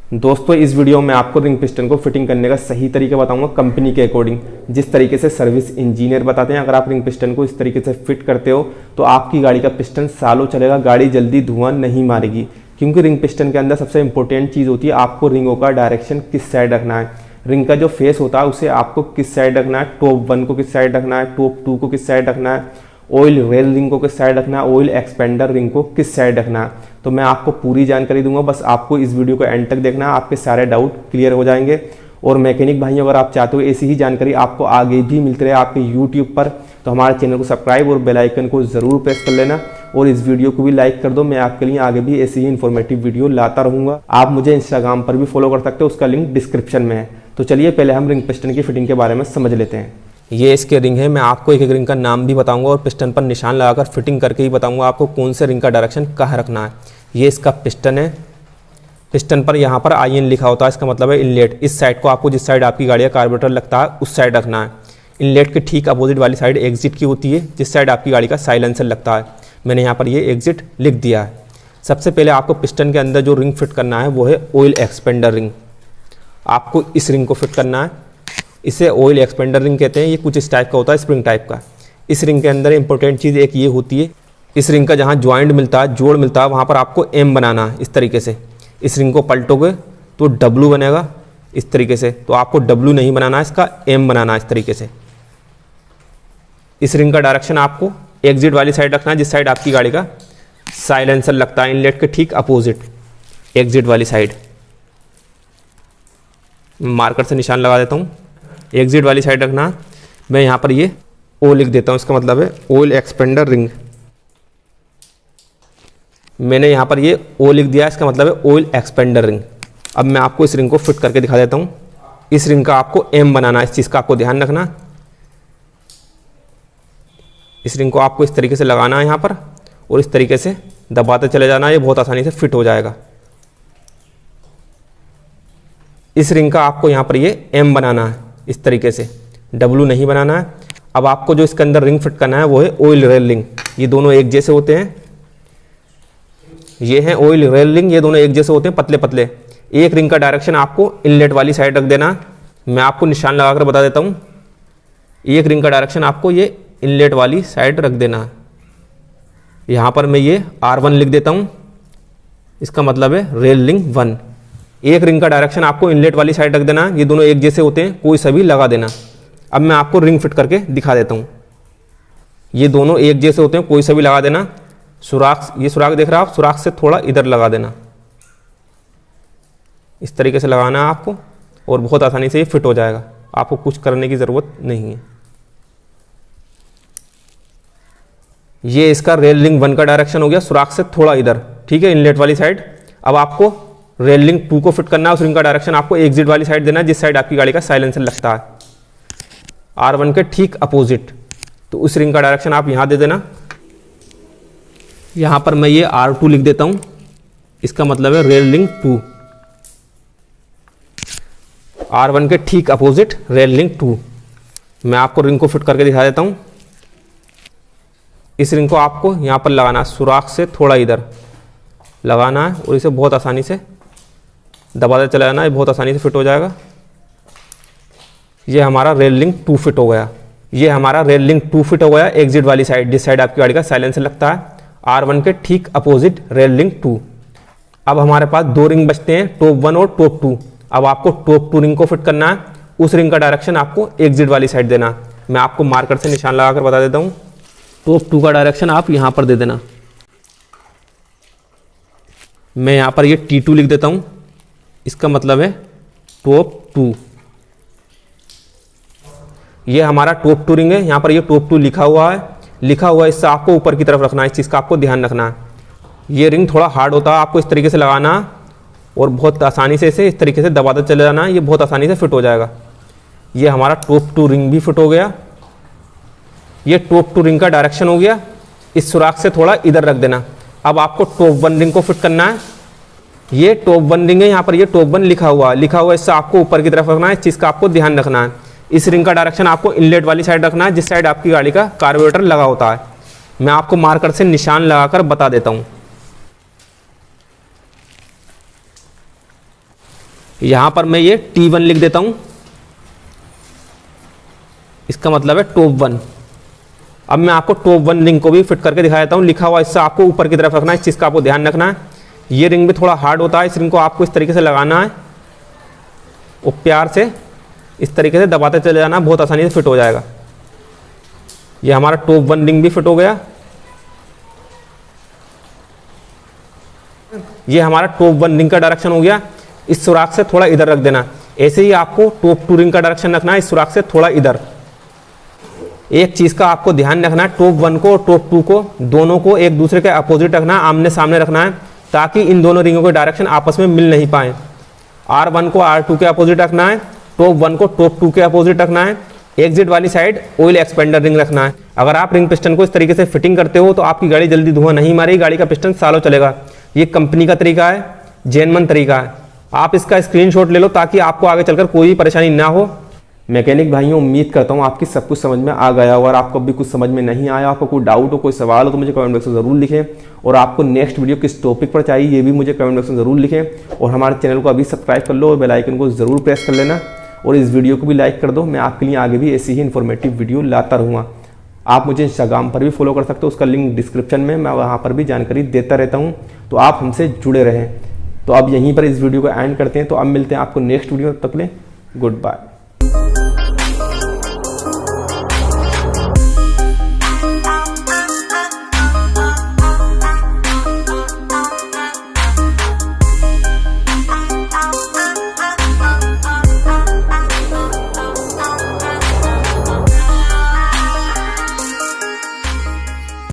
दोस्तों इस वीडियो में आपको रिंग पिस्टन को फिटिंग करने का सही तरीका बताऊंगा कंपनी के अकॉर्डिंग, जिस तरीके से सर्विस इंजीनियर बताते हैं। अगर आप रिंग पिस्टन को इस तरीके से फिट करते हो तो आपकी गाड़ी का पिस्टन सालों चलेगा, गाड़ी जल्दी धुआं नहीं मारेगी। क्योंकि रिंग पिस्टन के अंदर सबसे इंपॉर्टेंट चीज़ होती है आपको रिंगों का डायरेक्शन किस साइड रखना है। रिंग का जो फेस होता है उसे आपको किस साइड रखना है, टॉप 1 को किस साइड रखना है, टॉप 2 को किस साइड रखना है, ऑयल रेल रिंग को किस साइड रखना है, ऑयल एक्सपेंडर रिंग को किस साइड रखना है। तो मैं आपको पूरी जानकारी दूंगा, बस आपको इस वीडियो को एंड तक देखना है, आपके सारे डाउट क्लियर हो जाएंगे। और मैकेनिक भाइयों अगर आप चाहते हो ऐसी ही जानकारी आपको आगे भी मिलती रहे आपके यूट्यूब पर, तो हमारे चैनल को सब्सक्राइब और बेल आइकन को ज़रूर प्रेस कर लेना और इस वीडियो को भी लाइक कर दो। मैं आपके लिए आगे भी ऐसी ही इन्फॉर्मेटिव वीडियो लाता रहूँगा। आप मुझे इंस्टाग्राम पर भी फॉलो कर सकते हो, उसका लिंक डिस्क्रिप्शन में है। तो चलिए पहले हम रिंग पिस्टन की फिटिंग के बारे में समझ लेते हैं। ये इसके रिंग है, मैं आपको एक एक रिंग का नाम भी बताऊंगा और पिस्टन पर निशान लगाकर फिटिंग करके ही बताऊंगा आपको कौन से रिंग का डायरेक्शन कहाँ रखना है। ये इसका पिस्टन है, पिस्टन पर यहाँ पर IN लिखा होता है, इसका मतलब है इनलेट। इस साइड को आपको जिस साइड आपकी गाड़ी का कार्बोरेटर लगता है उस साइड रखना है। इनलेट के ठीक अपोजिट वाली साइड एग्जिट की होती है, जिस साइड आपकी गाड़ी का साइलेंसर लगता है। मैंने यहाँ पर ये एग्जिट लिख दिया है। सबसे पहले आपको पिस्टन के अंदर जो रिंग फिट करना है वो है ऑयल एक्सपेंडर रिंग। आपको इस रिंग को फिट करना है, इसे ऑयल एक्सपेंडर रिंग कहते हैं। ये कुछ इस टाइप का होता है, स्प्रिंग टाइप का। इस रिंग के अंदर इंपॉर्टेंट चीज़ एक ये होती है, इस रिंग का जहाँ ज्वाइंट मिलता है, जोड़ मिलता है, वहाँ पर आपको M बनाना है इस तरीके से। इस रिंग को पलटोगे तो W बनेगा इस तरीके से, तो आपको W नहीं बनाना है, इसका M बनाना है इस तरीके से। इस रिंग का डायरेक्शन आपको एग्जिट वाली साइड रखना है, जिस साइड आपकी गाड़ी का साइलेंसर लगता है, इनलेट के ठीक अपोजिट एग्जिट वाली साइड। मार्कर से निशान लगा देता हूँ, एग्जिट वाली साइड रखना। मैं यहाँ पर ये O लिख देता हूँ, इसका मतलब है ऑयल एक्सपेंडर रिंग। मैंने यहाँ पर ये O लिख दिया, इसका मतलब है ऑयल एक्सपेंडर रिंग। अब मैं आपको इस रिंग को फिट करके दिखा देता हूँ। इस रिंग का आपको M बनाना है, इस चीज़ का आपको ध्यान रखना। इस रिंग को आपको इस तरीके से लगाना है यहाँ पर और इस तरीके से दबाते चले जाना, ये बहुत आसानी से फिट हो जाएगा। इस रिंग का आपको यहाँ पर ये M बनाना है इस तरीके से, W नहीं बनाना है। अब आपको जो इसके अंदर रिंग फिट करना है वो है ऑयल रेल रिंग। ये दोनों एक जैसे होते हैं, ये हैं ऑयल रेल रिंग, ये दोनों एक जैसे होते हैं, पतले पतले। एक रिंग का डायरेक्शन आपको इनलेट वाली साइड रख देना। मैं आपको निशान लगाकर बता देता हूँ। एक रिंग का डायरेक्शन आपको ये इनलेट वाली साइड रख देना। यहाँ पर मैं ये R1 लिख देता हूँ, इसका मतलब है रेल रिंग 1। एक रिंग का डायरेक्शन आपको इनलेट वाली साइड रख देना। ये दोनों एक जैसे होते हैं, कोई सभी लगा देना। अब मैं आपको रिंग फिट करके दिखा देता हूँ। ये दोनों एक जैसे होते हैं, कोई सभी लगा देना। सुराख, ये सुराख देख रहे हो आप, सुराख से थोड़ा इधर लगा देना। इस तरीके से लगाना है आपको और बहुत आसानी से ये फिट हो जाएगा, आपको कुछ करने की ज़रूरत नहीं है। ये इसका रेल रिंग 1 का डायरेक्शन हो गया, सुराख से थोड़ा इधर, ठीक है, इनलेट वाली साइड। अब आपको रेल रिंग 2 को फिट करना है। उस रिंग का डायरेक्शन आपको एग्जिट वाली साइड देना है, जिस साइड आपकी गाड़ी का साइलेंसर लगता है, R1 के ठीक अपोजिट। तो उस रिंग का डायरेक्शन आप यहाँ दे देना। यहाँ पर मैं ये R2 लिख देता हूँ, इसका मतलब है रेल रिंग 2। R1 के ठीक अपोजिट रेल रिंग 2। मैं आपको रिंग को फिट करके दिखा देता हूँ। इस रिंग को आपको यहाँ पर लगाना है, सुराख से थोड़ा इधर लगाना है और इसे बहुत आसानी से दबाते चला जाना है, बहुत आसानी से फिट हो जाएगा। ये हमारा रेल रिंग 2 फिट हो गया। ये हमारा रेल रिंग 2 फिट हो गया एग्जिट वाली साइड, जिस साइड आपकी गाड़ी का साइलेंसर लगता है, R1 के ठीक अपोजिट रेल रिंग 2। अब हमारे पास 2 रिंग बचते हैं, टॉप 1 और टॉप 2। अब आपको टॉप 2 रिंग को फिट करना है। उस रिंग का डायरेक्शन आपको एग्जिट वाली साइड देना। मैं आपको मार्कर से निशान लगाकर बता देता हूँ। टॉप 2 का डायरेक्शन आप यहाँ पर दे देना। मैं यहाँ पर ये T2 लिख देता हूँ, इसका मतलब है टॉप 2। ये हमारा टॉप 2 रिंग है, यहाँ पर ये टॉप 2 लिखा हुआ है। इससे आपको ऊपर की तरफ रखना है, इस चीज़ का आपको ध्यान रखना है। ये रिंग थोड़ा हार्ड होता है, आपको इस तरीके से लगाना और बहुत आसानी से इसे इस तरीके से दबाते चले जाना, ये बहुत आसानी से फिट हो जाएगा। ये हमारा टॉप 2 रिंग भी फिट हो गया। ये टॉप 2 रिंग का डायरेक्शन हो गया, इस सुराख से थोड़ा इधर रख देना। अब आपको टॉप 1 रिंग को फिट करना है। ये टॉप 1 रिंग है, यहाँ पर ये टॉप 1 लिखा हुआ है, इससे आपको ऊपर की तरफ रखना है, इस चीज़ का आपको ध्यान रखना है। इस रिंग का डायरेक्शन आपको इनलेट वाली साइड रखना है, जिस साइड आपकी गाड़ी का कार्बोरेटर लगा होता है। मैं आपको मार्कर से निशान लगाकर बता देता हूँ। यहाँ पर मैं ये T1 लिख देता हूँ, इसका मतलब है टॉप 1। अब मैं आपको टॉप 1 रिंग को भी फिट करके दिखा देता हूँ। लिखा हुआ इससे आपको ऊपर की तरफ रखना है, इस चीज़ का आपको ध्यान रखना है। ये रिंग भी थोड़ा हार्ड होता है, इस रिंग को आपको इस तरीके से लगाना है और प्यार से इस तरीके से दबाते चले जाना, बहुत आसानी से फिट हो जाएगा। ये हमारा टॉप 1 रिंग भी फिट हो गया। ये हमारा टॉप 1 रिंग का डायरेक्शन हो गया। इस सुराख से थोड़ा इधर रख देना। ऐसे ही आपको टॉप 2 रिंग का डायरेक्शन रखना है, इस सुराख से थोड़ा इधर। एक चीज़ का आपको ध्यान रखना है, टॉप 1 को और टॉप 2 को दोनों को एक दूसरे के अपोजिट रखना है, आमने सामने रखना है, ताकि इन दोनों रिंगों के डायरेक्शन आपस में मिल नहीं पाए। R1 को R2 के अपोजिट रखना है, टॉप 1 को टॉप 2 के अपोजिट रखना है। एग्जिट वाली साइड ऑयल एक्सपेंडर रिंग रखना है। अगर आप रिंग पिस्टन को इस तरीके से फिटिंग करते हो तो आपकी गाड़ी जल्दी धुआं नहीं मारेगी, गाड़ी का पिस्टन सालों चलेगा। ये कंपनी का तरीका है, जेन्युइन तरीका है। आप इसका स्क्रीनशॉट ले लो ताकि आपको आगे चलकर कोई परेशानी ना हो। मैकेनिक भाइयों, उम्मीद करता हूँ आपकी सब कुछ समझ में आ गया हो। और आपको अभी कुछ समझ में नहीं आया, आपको कोई डाउट हो, कोई सवाल हो तो मुझे कमेंट बॉक्स में ज़रूर लिखें। और आपको नेक्स्ट वीडियो किस टॉपिक पर चाहिए ये भी मुझे कमेंट बॉक्स में ज़रूर लिखें। और हमारे चैनल को अभी सब्सक्राइब कर लो और बेल आइकन को ज़रूर प्रेस कर लेना। और इस वीडियो को भी लाइक कर दो। मैं आपके लिए आगे भी ऐसी ही इन्फॉर्मेटिव वीडियो लाता रहूँगा। आप मुझे इंस्टाग्राम पर भी फॉलो कर सकते हो, उसका लिंक डिस्क्रिप्शन में, मैं वहाँ पर भी जानकारी देता रहता हूँ, तो आप हमसे जुड़े रहें। तो अब यहीं पर इस वीडियो को एंड करते हैं। तो अब मिलते हैं आपको नेक्स्ट वीडियो, तब तक के लिए गुड बाय।